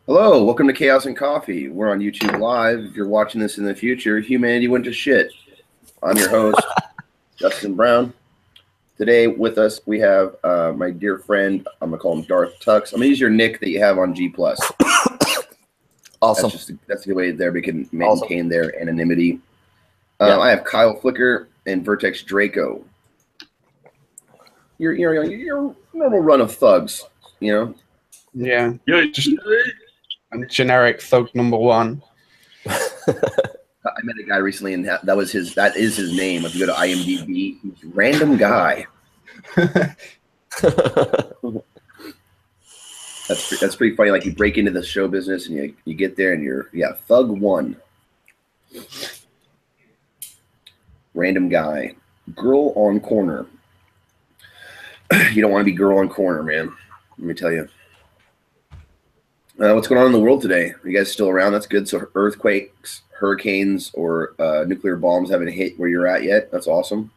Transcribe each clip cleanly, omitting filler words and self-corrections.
Hello, welcome to Chaos and Coffee. We're on YouTube Live. If you're watching this in the future, humanity went to shit. I'm your host, Justin Brown. Today with us, we have my dear friend, I'm going to call him Darth Tux. I'm going to use your nick that you have on G+. Awesome. That's the way there we can maintain their anonymity. I have Kyle Flicker and Vertex Draco. You're normal run of thugs, you know? Yeah. Just generic thug number one. I met a guy recently, and that is his name. If you go to IMDb, he's random guy. That's pretty funny. Like, you break into the show business, and you get there, and you're thug one. Random guy, girl on corner. You don't want to be girl on corner, man. Let me tell you. What's going on in the world today? Are you guys still around? That's good. So earthquakes, hurricanes, or nuclear bombs haven't hit where you're at yet. That's awesome.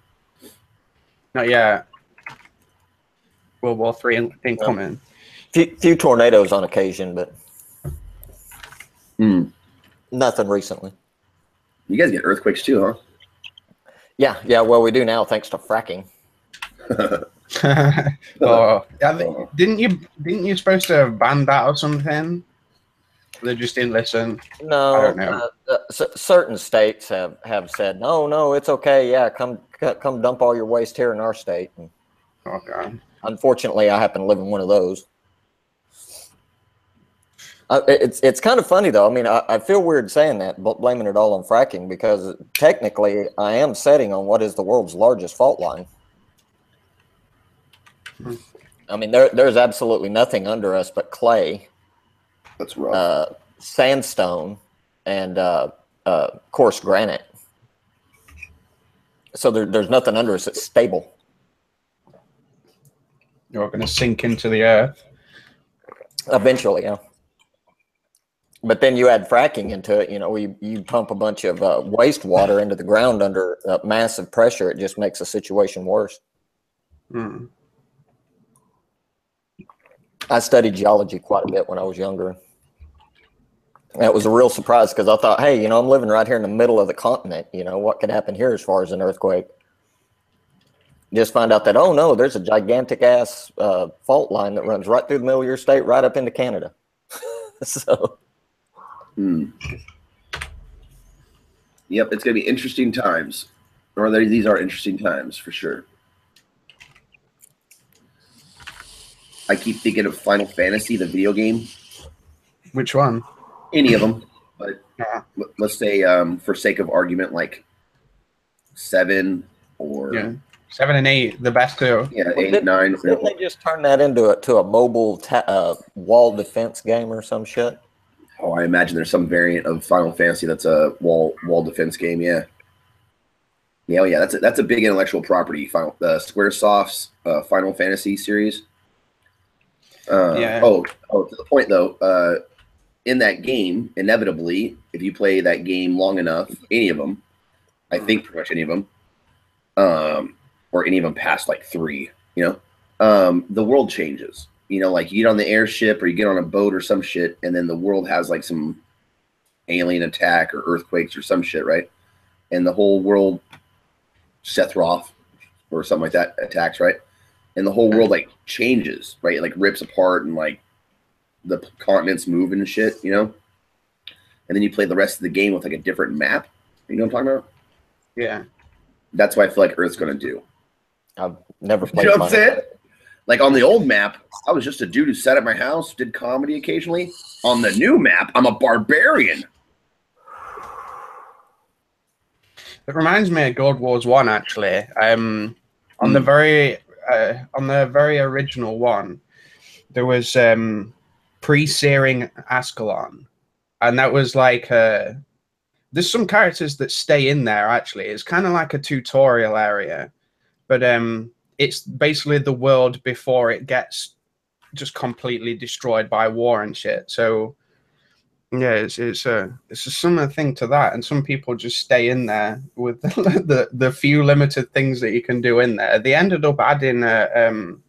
Not yet. World War III ain't coming. Few tornadoes on occasion, but nothing recently. You guys get earthquakes too, huh? Yeah. Well, we do now, thanks to fracking. Didn't you supposed to ban that or something? They just didn't listen. No, I don't know. Certain states have said no, it's okay. Yeah, come dump all your waste here in our state. And oh God. Unfortunately, I happen to live in one of those. It's kind of funny though. I mean, I feel weird saying that, but blaming it all on fracking, because technically I am setting on what is the world's largest fault line. I mean, there's absolutely nothing under us but clay. That's rough. Sandstone, and coarse granite. So there's nothing under us that's stable. You're going to sink into the earth. Eventually, yeah. But then you add fracking into it. You know, you pump a bunch of wastewater into the ground under massive pressure. It just makes the situation worse. I studied geology quite a bit when I was younger. That was a real surprise, because I thought, hey, I'm living right here in the middle of the continent. What could happen here as far as an earthquake? Just find out that, oh no, there's a gigantic ass fault line that runs right through the middle of your state, right up into Canada. So. Yep, it's gonna be interesting times. These are interesting times for sure. I keep thinking of Final Fantasy, the video game. Which one? Any of them, but let's say, for sake of argument, like 7 or 7 and 8, the best two. Yeah, 8, 9. Didn't they just turn that into a mobile wall defense game or some shit? Oh, I imagine there's some variant of Final Fantasy that's a wall defense game. Yeah. That's a big intellectual property. Squaresoft's Final Fantasy series. To the point though. In that game, inevitably, if you play that game long enough, any of them, I think pretty much any of them, or any of them past like 3, the world changes. Like you get on the airship or you get on a boat or some shit, and then the world has like some alien attack or earthquakes or some shit, right? And the whole world, Sephiroth or something like that, attacks, right? And the whole world like changes, right? It like rips apart, and like the continents move and shit, and then you play the rest of the game with like a different map. You know what I'm talking about? Yeah. That's what I feel like Earth's gonna do. I've never played. You know what I'm saying? Like on the old map, I was just a dude who sat at my house, did comedy occasionally. On the new map, I'm a barbarian. It reminds me of God Wars 1, actually. On the very original one, there was pre-searing Ascalon, and that was like there's some characters that stay in there. Actually, it's kind of like a tutorial area, but it's basically the world before it gets just completely destroyed by war and shit. So yeah, it's a similar thing to that, and some people just stay in there with the few limited things that you can do in there. They ended up adding an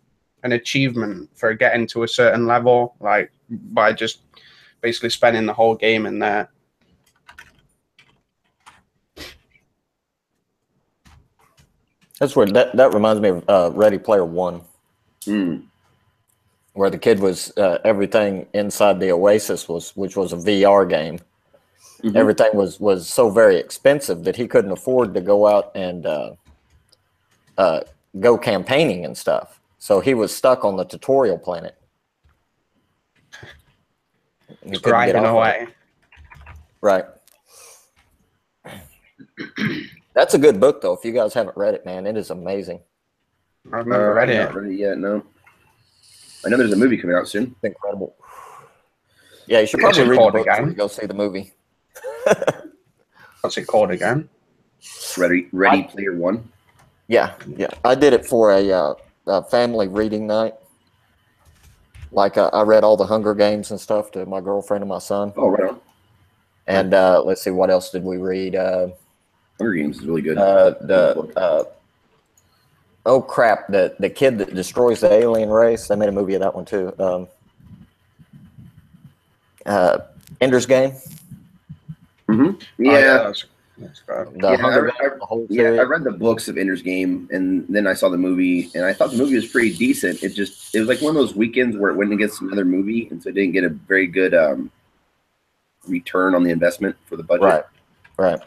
achievement for getting to a certain level, like by just basically spending the whole game in there. That's weird. That reminds me of Ready Player One, where the kid was everything inside the Oasis which was a VR game. Mm-hmm. Everything was so very expensive that he couldn't afford to go out and go campaigning and stuff. So he was stuck on the tutorial planet. He grinding away. Right. That's a good book, though. If you guys haven't read it, man, it is amazing. I've never read it. Not read it yet, no. I know there's a movie coming out soon. It's incredible. Yeah, you should probably read the book before you go see the movie. What's it called again? Ready Player One. Yeah. I did it for a family reading night. Like I read all the Hunger Games and stuff to my girlfriend and my son. Oh, right on. And let's see, what else did we read? Hunger Games is really good. Oh crap! The kid that destroys the alien race. They made a movie of that one too. Ender's Game. Mm-hmm. Yeah. I read the books of Ender's Game, and then I saw the movie, and I thought the movie was pretty decent. It was like one of those weekends where it went against another movie, and so it didn't get a very good return on the investment for the budget. Right.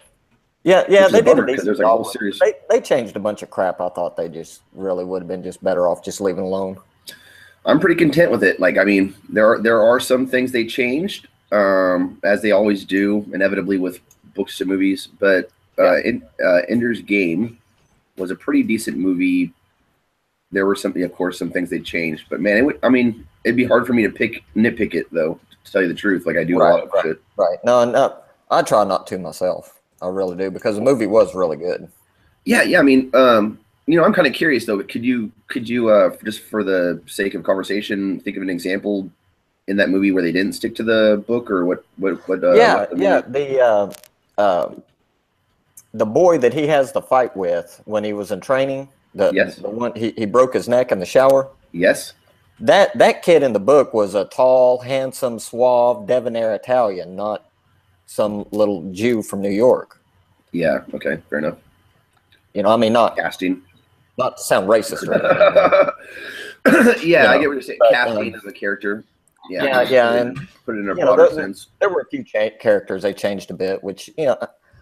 Yeah, they did a decent job. Like series. They changed a bunch of crap. I thought they just really would have been just better off just leaving alone. I'm pretty content with it. Like, I mean, there are some things they changed, as they always do, inevitably with books and movies. But Ender's Game was a pretty decent movie. There were some things they changed, but man, it'd be hard for me to nitpick it though. To tell you the truth, like I do a lot of shit. Right. No, I try not to myself. I really do, because the movie was really good. Yeah. I mean, I'm kind of curious though. Could you just for the sake of conversation, think of an example in that movie where they didn't stick to the book, or what? The boy that he has the fight with when he was in training, the one he broke his neck in the shower. Yes. That kid in the book was a tall, handsome, suave, debonair Italian, not some little Jew from New York. Yeah. Okay. Fair enough. Not casting. Not to sound racist, right? Yeah, I get what you're saying. Casting as a character. Yeah, and put it in a broader sense. There were a few characters they changed a bit, which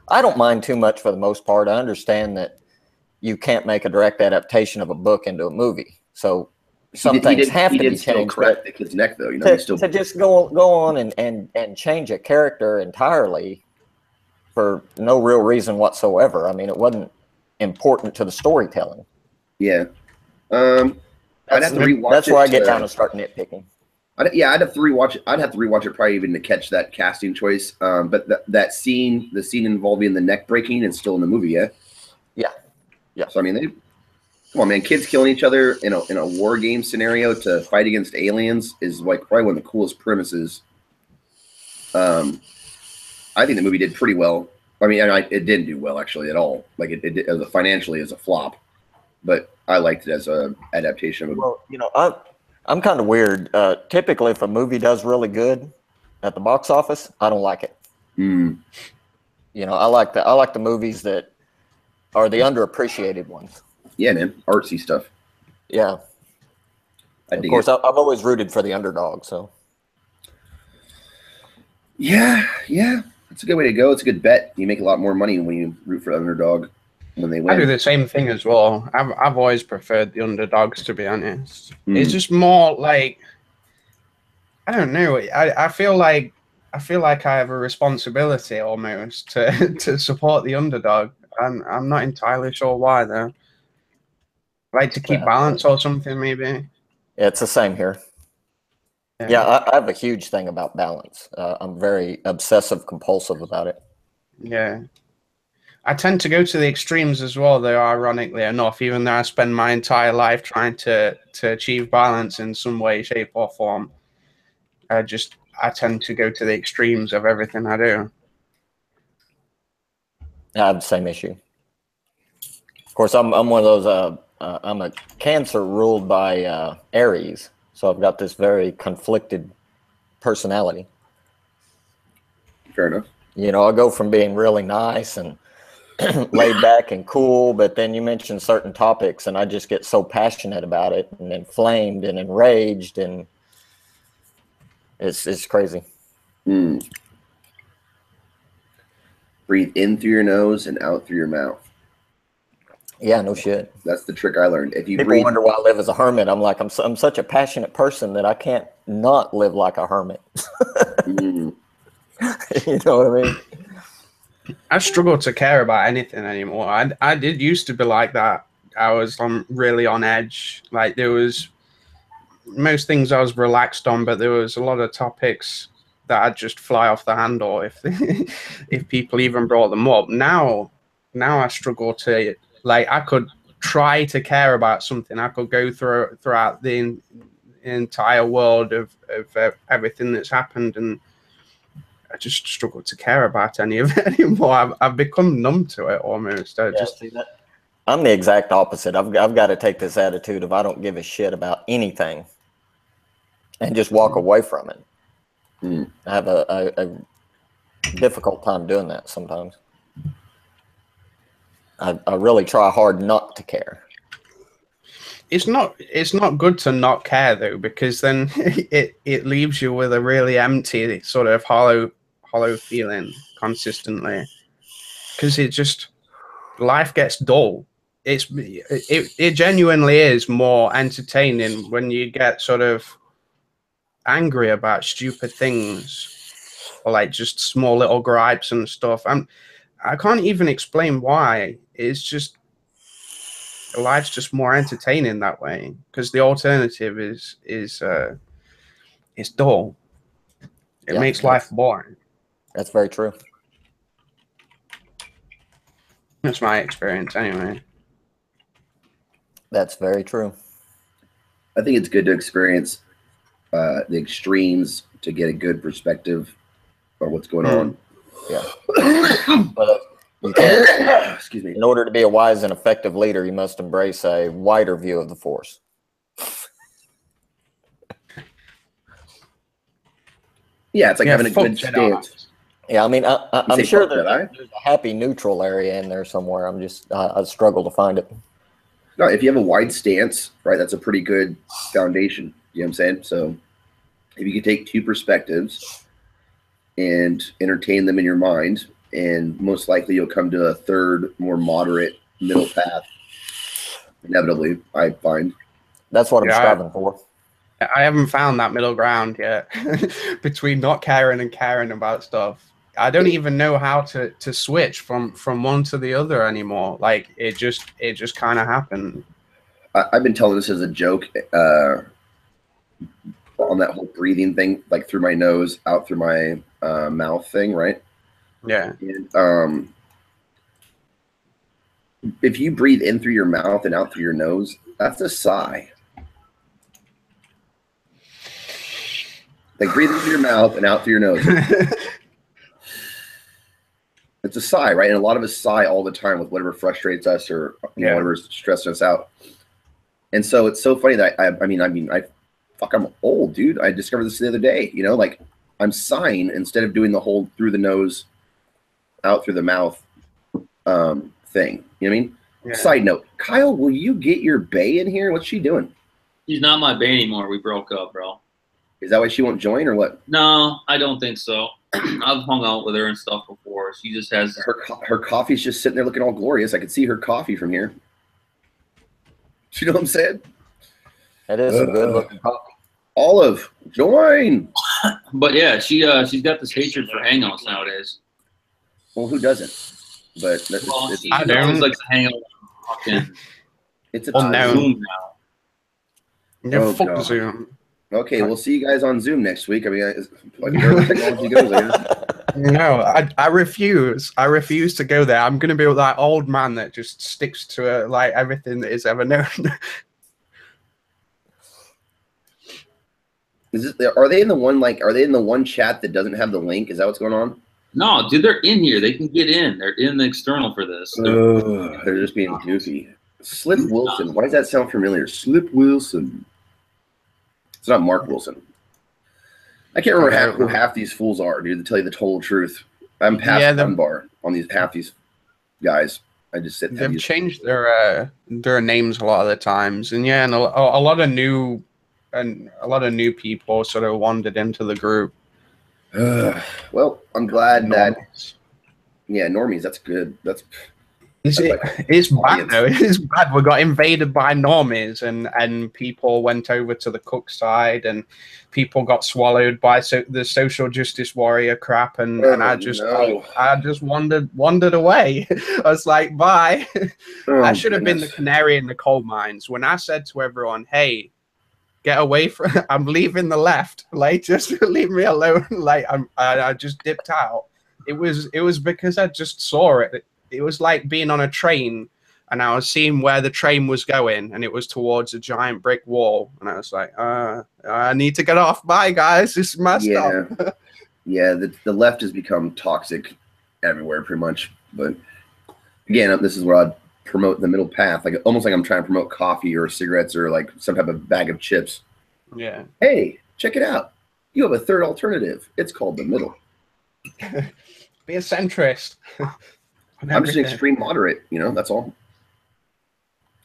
I don't mind too much for the most part. I understand that you can't make a direct adaptation of a book into a movie, so some things have to be changed. Correct the kid's neck, though. To just go on and change a character entirely for no real reason whatsoever. I mean, it wasn't important to the storytelling. Yeah, I'd have to rewatch. That's where I get down and start nitpicking. I'd have to rewatch it. I'd have to rewatch it probably even to catch that casting choice. But that scene, the scene involving the neck breaking, is still in the movie. Yeah. So I mean, come on, man! Kids killing each other in a war game scenario to fight against aliens is like probably one of the coolest premises. I think the movie did pretty well. I mean, it didn't do well actually at all. Like it as financially as a flop, but I liked it as a adaptation. Well, I'm kind of weird. Typically, if a movie does really good at the box office, I don't like it. I like the movies that are the underappreciated ones. Yeah, man, artsy stuff. Yeah. Of course, I've always rooted for the underdog. So. Yeah, it's a good way to go. It's a good bet. You make a lot more money when you root for the underdog when they win. I do the same thing as well. I've always preferred the underdogs, to be honest. It's just more like, I don't know. I feel like I have a responsibility almost to support the underdog. I'm not entirely sure why though. Like to keep balance or something, maybe. Yeah, it's the same here. Yeah, I have a huge thing about balance. I'm very obsessive compulsive about it. Yeah. I tend to go to the extremes as well, though, ironically enough, even though I spend my entire life trying to achieve balance in some way, shape, or form. I tend to go to the extremes of everything I do. I have the same issue. Of course, I'm one of those, I'm a Cancer ruled by Aries. So I've got this very conflicted personality. Fair enough. You know, I go from being really nice and laid back and cool, but then you mention certain topics and I just get so passionate about it and inflamed and enraged, and it's crazy. Breathe in through your nose and out through your mouth. Yeah, no shit. That's the trick I learned. If you People wonder why I live as a hermit. I'm like, I'm such a passionate person that I can't not live like a hermit. You know what I mean? I struggle to care about anything anymore. I did used to be like that. I was really on edge. Like, there was most things I was relaxed on, but there was a lot of topics that I'd just fly off the handle if if people even brought them up. Now I struggle to, like, I could try to care about something. I could go throughout the entire world of everything that's happened, and I just struggle to care about any of it anymore. I've become numb to it almost. See that? I'm the exact opposite. I've got to take this attitude of I don't give a shit about anything and just walk away from it. I have a difficult time doing that sometimes. I really try hard not to care. It's not good to not care though, because then it leaves you with a really empty, sort of hollow feeling consistently, because life gets dull. It genuinely is more entertaining when you get sort of angry about stupid things, or like just small little gripes and stuff. I can't even explain why. It's just, life's just more entertaining that way, because the alternative is dull. It makes life boring. That's very true. That's my experience anyway. That's very true. I think it's good to experience the extremes to get a good perspective on what's going on. Yeah. But you can't, excuse me. In order to be a wise and effective leader, you must embrace a wider view of the force. Yeah, it's like having a good stance. Yeah, I mean, I'm sure there's a happy neutral area in there somewhere. I struggle to find it. No, if you have a wide stance, right, that's a pretty good foundation. You know what I'm saying? So if you can take two perspectives and entertain them in your mind, and most likely you'll come to a third, more moderate middle path. Inevitably, I find. That's what I'm striving for. I haven't found that middle ground yet between not caring and caring about stuff. I don't even know how to switch from one to the other anymore. Like, it just kind of happened. I've been telling this as a joke on that whole breathing thing, like through my nose, out through my mouth thing, right? Yeah. And, if you breathe in through your mouth and out through your nose, that's a sigh. Like, breathe in through your mouth and out through your nose. It's a sigh, right? And a lot of us sigh all the time with whatever frustrates us or whatever's stressing us out. And so it's so funny that I'm old, dude. I discovered this the other day. You know, like, I'm sighing instead of doing the whole through the nose, out through the mouth thing. You know what I mean? Yeah. Side note, Kyle, will you get your bae in here? What's she doing? She's not my bae anymore. We broke up, bro. Is that why she won't join or what? No, I don't think so. I've hung out with her and stuff before. She just has her coffee's just sitting there looking all glorious. I can see her coffee from here. You know what I'm saying? That is a good looking coffee. Olive, join. But yeah, she's got this hatred for Hangouts nowadays. Well, who doesn't? But I don't like to hang out. It's a Zoom now. Yeah, fuck Zoom. Okay, we'll see you guys on Zoom next week. I mean, technology goes. No, I refuse. I refuse to go there. I'm going to be that old man that just sticks to like everything that is ever known. Are they in the one Are they in the one chat that doesn't have the link? Is that what's going on? No, dude, they're in here. They can get in. They're in the external for this. They're just being goofy. Slip Wilson. Why does that sound familiar? Slip Wilson. It's not Mark Wilson. I can't remember who half these fools are, dude, to tell you the total truth. I'm past Dunbar on half these guys. I just sit. They've changed their names a lot of the times, and and a lot of new people sort of wandered into the group. Well, I'm glad that. Yeah, normies. That's good. It's bad though. It's bad. We got invaded by normies, and people went over to the cook side, and people got swallowed by the social justice warrior crap, and I just wandered away. I was like, bye. I should have been the canary in the coal mines when I said to everyone, "Hey, get away from! I'm leaving the left. Like, just leave me alone." Like, I just dipped out. It was because I just saw it. It was like being on a train, and I was seeing where the train was going, and it was towards a giant brick wall. And I was like, I need to get off. Bye, guys. This is my stuff. Yeah, the left has become toxic everywhere, pretty much. But again, this is where I'd promote the middle path, like almost like I'm trying to promote coffee or cigarettes or like some type of bag of chips. Yeah. Hey, check it out. You have a third alternative. It's called the middle. Be a centrist. I'm just an extreme moderate, that's all.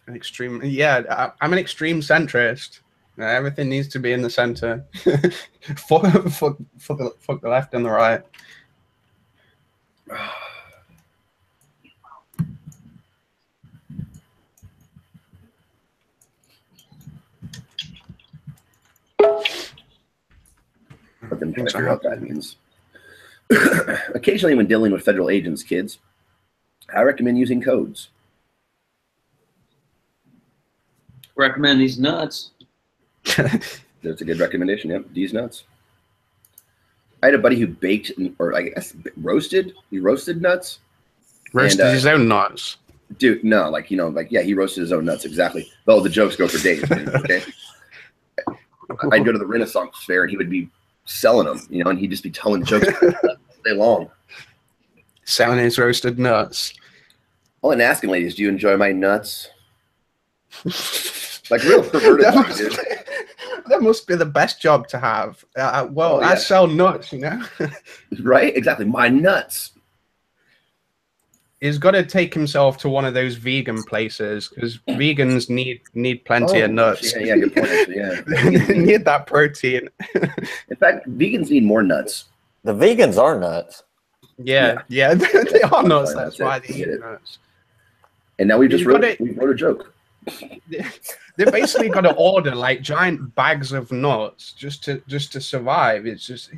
An extreme, I'm an extreme centrist. Everything needs to be in the center. fuck the left and the right. I've been trying to figure out what that means. Occasionally, when dealing with federal agents, kids, I recommend using codes. Recommend these nuts. That's a good recommendation. Yep, these nuts. I had a buddy who baked, or I guess roasted. He roasted nuts. Roasted his own nuts. Dude, no, he roasted his own nuts. Exactly. Oh, the jokes go for days. Dude, okay. I'd go to the Renaissance fair, and he would be selling them, and he'd just be telling jokes all day long. Selling his roasted nuts. Oh, and asking ladies, do you enjoy my nuts? Like real perverted. That must be the best job to have. I sell nuts, Right? Exactly. My nuts. He's got to take himself to one of those vegan places because vegans need plenty of nuts. Yeah, good point. Yeah, they need that protein. In fact, vegans need more nuts. The vegans are nuts. Yeah, they are nuts. That's why they eat nuts. And now we wrote a joke. They basically got to order like giant bags of nuts just to survive. It's just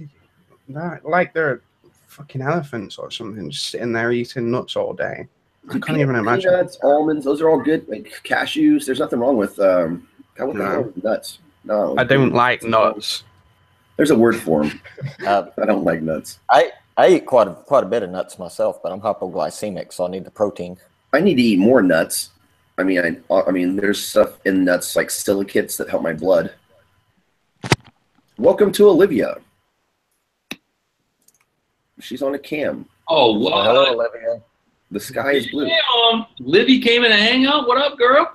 like they're fucking elephants or something, just sitting there eating nuts all day. I can't even imagine. Peanuts, almonds, those are all good. Like cashews, there's nothing wrong with nuts. No, I don't like nuts. There's a word for them. I don't like nuts. I eat quite a bit of nuts myself, but I'm hypoglycemic, so I need the protein. I need to eat more nuts. I mean, there's stuff in nuts like silicates that help my blood. Welcome to Olivia. She's on a cam. Oh, what? Hello, Olivia. The sky is blue. Yeah, Livy came in a hangout. What up, girl?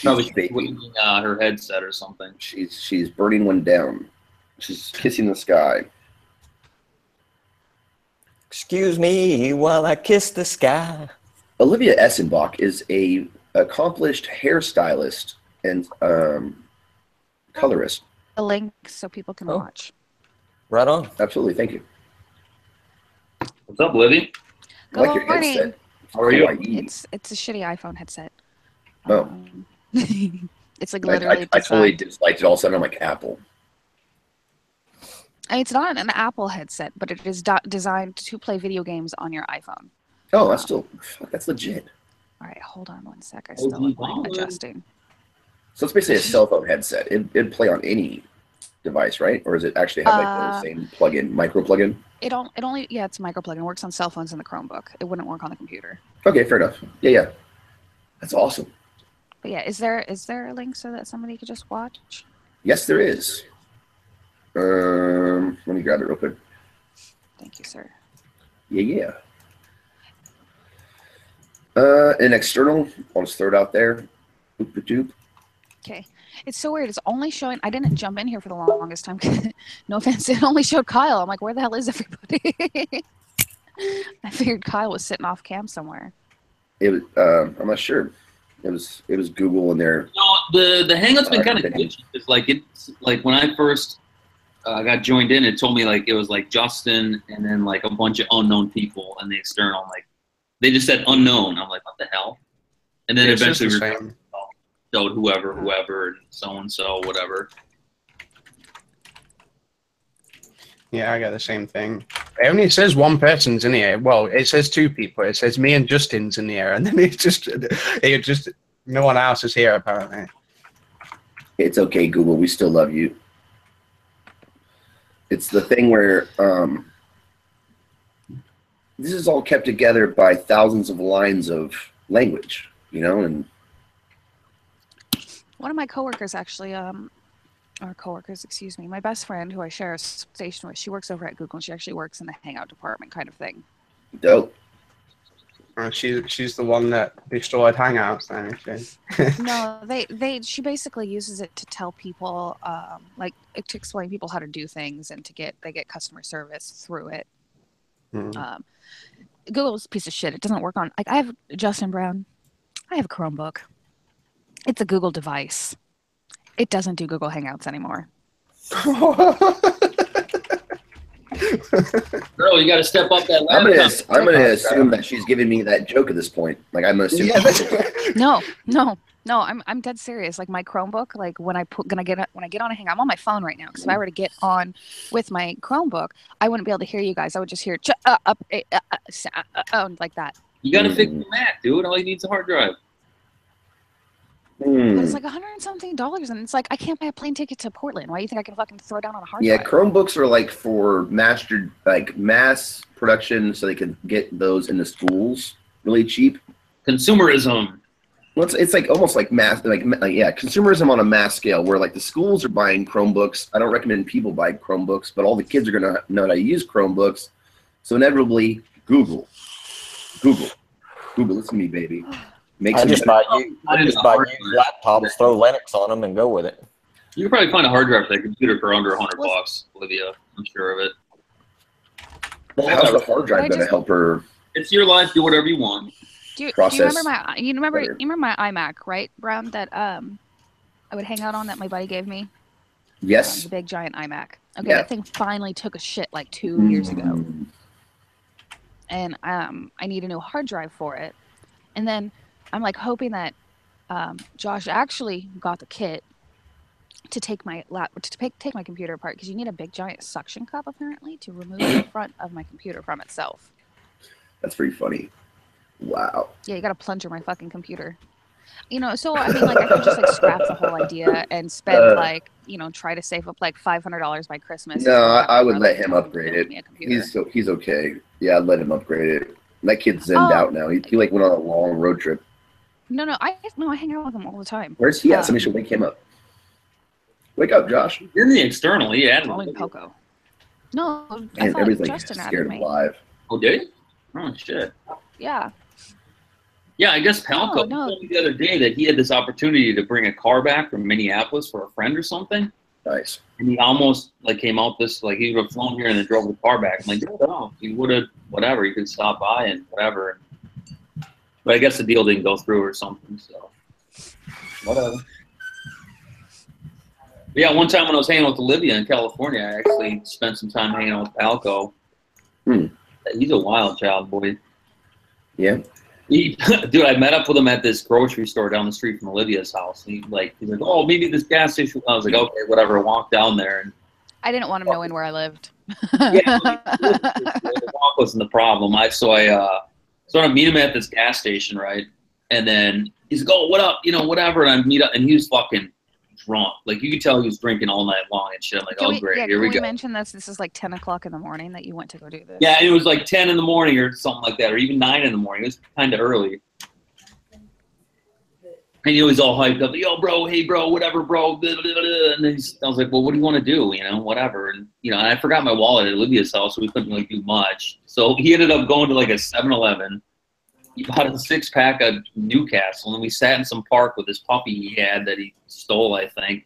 Probably cleaning her headset or something. She's burning one down. She's kissing the sky. Excuse me while I kiss the sky. Olivia Essenbach is a accomplished hairstylist and colorist. A link so people can watch. Right on. Absolutely. Thank you. What's up, Livy? Good your morning. headset. How are you? It's a shitty iPhone headset. Oh. It's like literally. I totally disliked it all of a sudden. I'm like, Apple. It's not an Apple headset, but it is designed to play video games on your iPhone. Oh, that's legit. All right, hold on one sec. I still am adjusting. So it's basically a cell phone headset. It'd play on any device, right? Or does it actually have the same plug-in, micro plug-in? It's a micro plug-in. It works on cell phones and the Chromebook. It wouldn't work on the computer. Okay, fair enough. Yeah. That's awesome. But yeah, is there a link so that somebody could just watch? Yes, there is. Let me grab it real quick. Thank you, sir. Yeah. An external, I'll just throw it out there. Boop, boop, boop. Okay. It's so weird. It's only showing. I didn't jump in here for the longest time. No offense. It only showed Kyle. I'm like, where the hell is everybody? I figured Kyle was sitting off cam somewhere. It was. I'm not sure. It was Google in there. No, the Hangout's been kind of glitchy. It's like when I first got joined in, it told me like it was like Justin and then like a bunch of unknown people and the external. Like they just said unknown. I'm like, what the hell? And then eventually showed whoever, and so and so, whatever. Yeah, I got the same thing. It only says one person's in here. Well, it says two people. It says me and Justin's in the air, and then it just no one else is here apparently. It's okay, Google. We still love you. It's the thing where this is all kept together by thousands of lines of language, you know, and one of my coworkers actually, or coworkers, excuse me, my best friend who I share a station with, she works over at Google and she actually works in the Hangout department kind of thing. Dope. She's the one that destroyed Hangouts, then. No, she basically uses it to tell people, like to explain people how to do things and they get customer service through it. Google's a piece of shit. It doesn't work on, like I have Justin Brown. I have a Chromebook. It's a Google device. It doesn't do Google Hangouts anymore. Girl, you got to step up that laptop. I'm gonna assume that she's giving me that joke at this point. Like I'm assuming. No, I'm dead serious. Like my Chromebook, like when I get on a Hangout, I'm on my phone right now. Because if I were to get on with my Chromebook, I wouldn't be able to hear you guys. I would just hear like that. You got to fix the Mac, dude. All you need is a hard drive. But it's like $100 and something, and it's like I can't buy a plane ticket to Portland. Why do you think I can fucking throw down on a hard drive? Yeah, Chromebooks are like for mass production, so they can get those in the schools really cheap. Consumerism. Well, it's like almost like mass, like consumerism on a mass scale, where like the schools are buying Chromebooks. I don't recommend people buy Chromebooks, but all the kids are gonna know how to use Chromebooks. So inevitably, Google, listen to me, baby. I just buy used laptops, throw Linux on them, and go with it. You can probably find a hard drive for that computer for under $100, Olivia. I'm sure of it. Well, how's the hard drive going to help her? It's your life. Do whatever you want. Do you remember my iMac, right, Brown? That I would hang out on that my buddy gave me. Yes. The big giant iMac. Okay, yeah. That thing finally took a shit like 2 years ago, and I need a new hard drive for it, and then. I'm like hoping that Josh actually got the kit to take my take my computer apart because you need a big giant suction cup apparently to remove the front of my computer from itself. That's pretty funny. Wow. Yeah, you got to plunger my fucking computer. You know, so I mean, like I could just like scrap the whole idea and spend like try to save up like $500 by Christmas. No, I would let him upgrade it. He's okay. Yeah, I'd let him upgrade it. That kid's zenned out now. He like went on a long road trip. No, I hang out with him all the time. Where's he at? Somebody should wake him up. Wake up, Josh. You're in the external. Yeah, only Poco. No, and everybody's like Justin scared alive. Oh, did he? Oh shit. Yeah. Yeah, I guess Palco told me the other day that he had this opportunity to bring a car back from Minneapolis for a friend or something. Nice. And he almost like came out he would have flown here and then drove the car back. I'm like, no, he would have whatever. You could stop by and whatever. But I guess the deal didn't go through or something, so whatever. But yeah, one time when I was hanging with Olivia in California, I actually spent some time hanging out with Palco. He's a wild child, boy. Yeah. Dude, I met up with him at this grocery store down the street from Olivia's house. And he's like, oh, maybe this gas station. I was like, okay, whatever. I walked down there. And I didn't want him knowing where I lived. Yeah, the walk wasn't the problem. So I meet him at this gas station, right? And then he's like, oh, what up? Whatever. And I meet up, and he was fucking drunk. Like, you could tell he was drinking all night long and shit. I'm like, great, here we go. Can we mention this is like 10 o'clock in the morning that you went to go do this? Yeah, it was like 10 in the morning or something like that, or even 9 in the morning. It was kind of early. And he's all hyped up. Like, yo, bro, hey, bro, whatever, bro. Blah, blah, blah. And then I was like, well, what do you want to do? Whatever. And, and I forgot my wallet at Olivia's house, so we couldn't really do much. So he ended up going to like a 7-Eleven. he bought a 6-pack of Newcastle, and we sat in some park with this puppy he had that he stole, I think,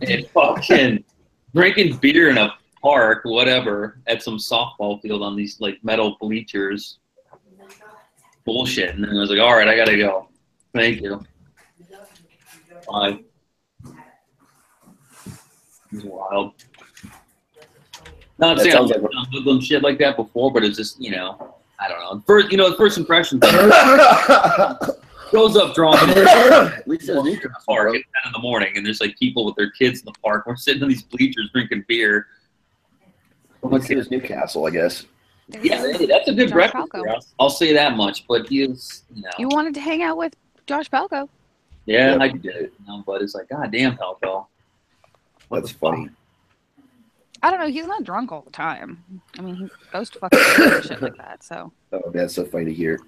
and fucking drinking beer in a park, whatever, at some softball field on these like metal bleachers. Bullshit. And then I was like, all right, I gotta go. Thank you. Bye. It was wild. Not saying I've done hoodlum shit like that before, but it's just, you know, I don't know. First, you know, the first impression goes up drunk at least in the park at 10 in the morning, and there's like people with their kids in the park. We're sitting in these bleachers drinking beer. Let's see his Newcastle, I guess. Yeah, hey, that's a good breakfast. I'll say that much. But he was, you know. You wanted to hang out with Josh Palco. Yeah, I did. You know, but it's like, God damn, Palco. That's funny. I don't know. He's not drunk all the time. I mean, he goes to fucking shit like that. So. Oh, that's so funny to hear.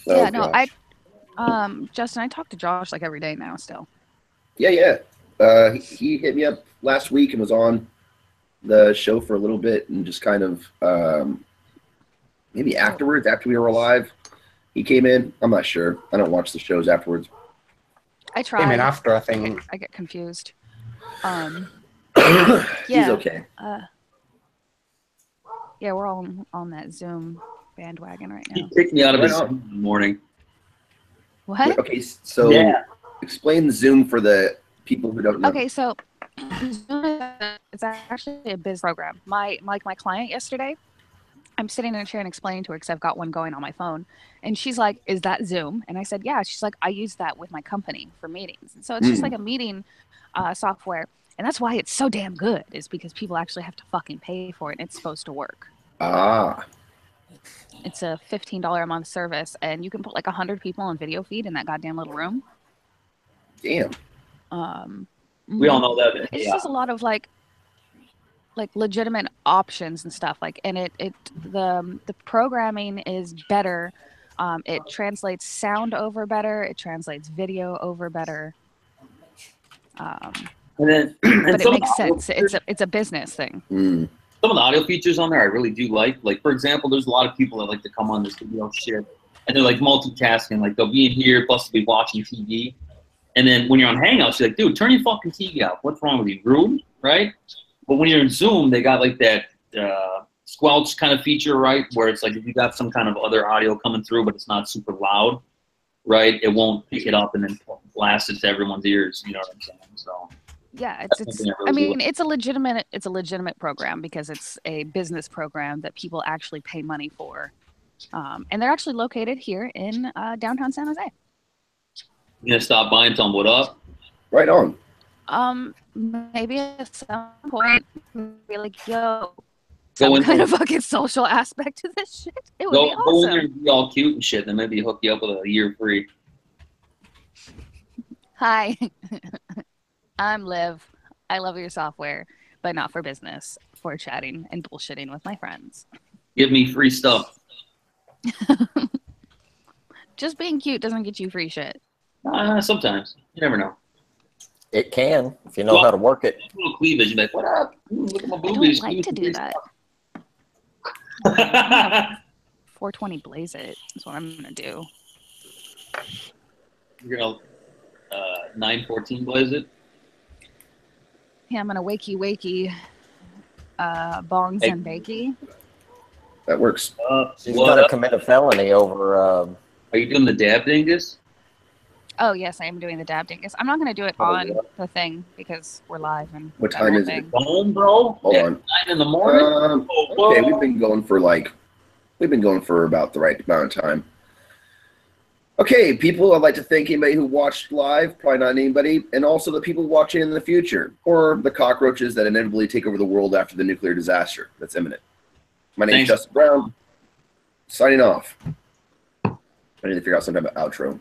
Yeah, no, Justin, I talk to Josh like every day now. Still. Yeah. He hit me up last week and was on the show for a little bit, and just kind of maybe afterwards, after we were live, he came in. I'm not sure. I don't watch the shows afterwards. I try. Came in after, I think. I get confused. Yeah. He's Yeah. okay. Yeah, we're all on that Zoom bandwagon right He now. kicked me out of his Zoom in the morning. What? Okay, so explain Zoom for the people who don't know. Okay, so Zoom is actually a biz program. My client yesterday, I'm sitting in a chair and explaining to her because I've got one going on my phone, and she's like, "Is that Zoom?" And I said, "Yeah." She's like, "I use that with my company for meetings." And so it's just like a meeting software, and that's why it's so damn good. Is because people actually have to fucking pay for it, and it's supposed to work. Ah. It's a $15 a month service, and you can put like 100 people on video feed in that goddamn little room. Damn. We all know that. It's just a lot of like legitimate options and stuff. Like, and the programming is better. It translates sound over better. It translates video over better. And then, but it makes sense. It's a business thing. Some of the audio features on there I really do like. Like, for example, there's a lot of people that like to come on this video shit, and they're like multitasking. Like, they'll be in here, plus they'll be watching TV. And then when you're on Hangouts, you're like, dude, turn your fucking TV off. What's wrong with you? Rude, right? But when you're in Zoom, they got like that squelch kind of feature, right? Where it's like if you got some kind of other audio coming through, but it's not super loud, right? It won't pick it up and then blast it to everyone's ears. You know what I'm saying? So. Yeah, it's a legitimate program because it's a business program that people actually pay money for, and they're actually located here in downtown San Jose. You gonna stop by and tell them what up? Right on. Maybe at some point, be like, yo, some kind of fucking social aspect to this shit. It would be awesome. Go in there and be all cute and shit, then maybe hook you up with a year free. Hi. I'm Liv. I love your software, but not for business, for chatting and bullshitting with my friends. Give me free stuff. Just being cute doesn't get you free shit. Sometimes. You never know. It can, if you know how to work it. A little cleavage, you're like, what up? Look at my boobies. I don't like to do that. 420 blaze it is what I'm going to do. You're going to 914 blaze it? Yeah, I'm going to wakey bongs and bakey. That works. She's going to commit a felony over... Are you doing the dab dingus? Oh, yes, I am doing the dab dingus. I'm not going to do it on the thing because we're live. And what time is it? Home, bro? Hold on. 9 in the morning? Okay, we've been going for about the right amount of time. Okay, people, I'd like to thank anybody who watched live, probably not anybody, and also the people watching in the future, or the cockroaches that inevitably take over the world after the nuclear disaster that's imminent. My name is Justin Brown, signing off. I need to figure out some type of outro.